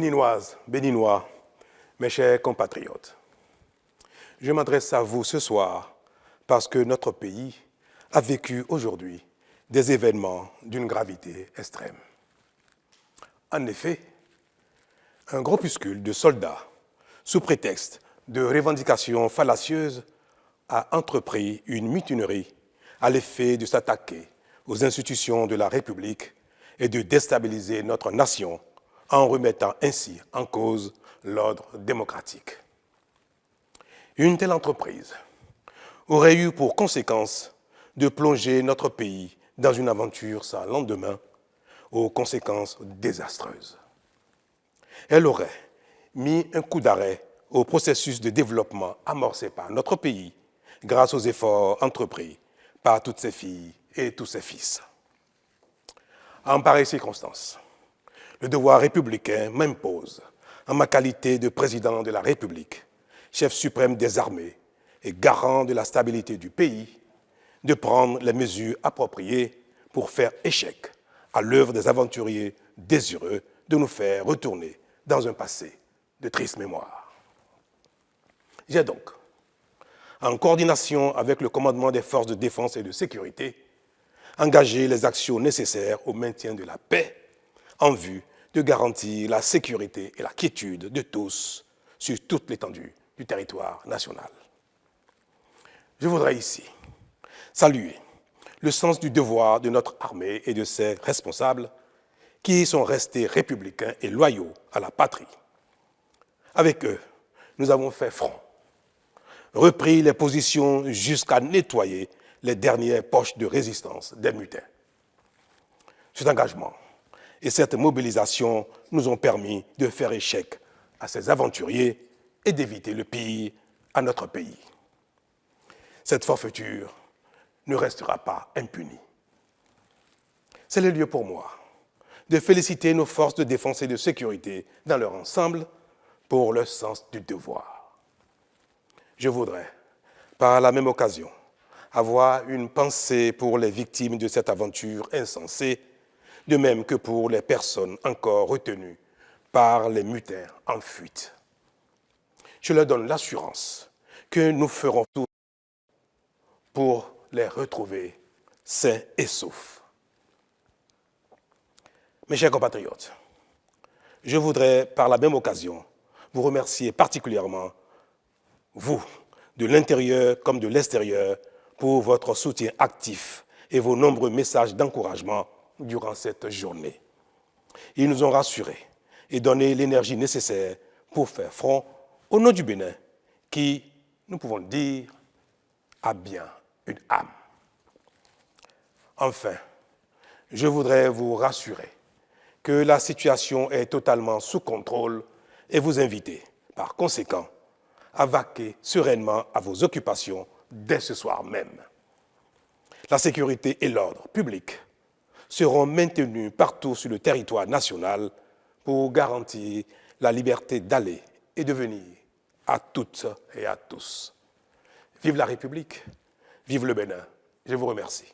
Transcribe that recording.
Béninoises, Béninois, mes chers compatriotes, je m'adresse à vous ce soir parce que notre pays a vécu aujourd'hui des événements d'une gravité extrême. En effet, un groupuscule de soldats, sous prétexte de revendications fallacieuses, a entrepris une mutinerie à l'effet de s'attaquer aux institutions de la République et de déstabiliser notre nation en remettant ainsi en cause l'ordre démocratique. Une telle entreprise aurait eu pour conséquence de plonger notre pays dans une aventure sans lendemain, aux conséquences désastreuses. Elle aurait mis un coup d'arrêt au processus de développement amorcé par notre pays grâce aux efforts entrepris par toutes ses filles et tous ses fils. En pareille circonstance, le devoir républicain m'impose, en ma qualité de président de la République, chef suprême des armées et garant de la stabilité du pays, de prendre les mesures appropriées pour faire échec à l'œuvre des aventuriers désireux de nous faire retourner dans un passé de triste mémoire. J'ai donc, en coordination avec le commandement des forces de défense et de sécurité, engagé les actions nécessaires au maintien de la paix en vue de garantir la sécurité et la quiétude de tous sur toute l'étendue du territoire national. Je voudrais ici saluer le sens du devoir de notre armée et de ses responsables qui sont restés républicains et loyaux à la patrie. Avec eux, nous avons fait front, repris les positions jusqu'à nettoyer les dernières poches de résistance des mutins. Cet engagement et cette mobilisation nous ont permis de faire échec à ces aventuriers et d'éviter le pire à notre pays. Cette forfaiture ne restera pas impunie. C'est le lieu pour moi de féliciter nos forces de défense et de sécurité dans leur ensemble pour leur sens du devoir. Je voudrais, par la même occasion, avoir une pensée pour les victimes de cette aventure insensée, de même que pour les personnes encore retenues par les mutins en fuite. Je leur donne l'assurance que nous ferons tout pour les retrouver sains et saufs. Mes chers compatriotes, je voudrais par la même occasion vous remercier particulièrement, vous, de l'intérieur comme de l'extérieur, pour votre soutien actif et vos nombreux messages d'encouragement durant cette journée. Ils nous ont rassurés et donné l'énergie nécessaire pour faire front au nom du Bénin, qui, nous pouvons le dire, a bien une âme. Enfin, je voudrais vous rassurer que la situation est totalement sous contrôle et vous inviter, par conséquent, à vaquer sereinement à vos occupations dès ce soir même. La sécurité et l'ordre public seront maintenus partout sur le territoire national pour garantir la liberté d'aller et de venir à toutes et à tous. Vive la République, vive le Bénin. Je vous remercie.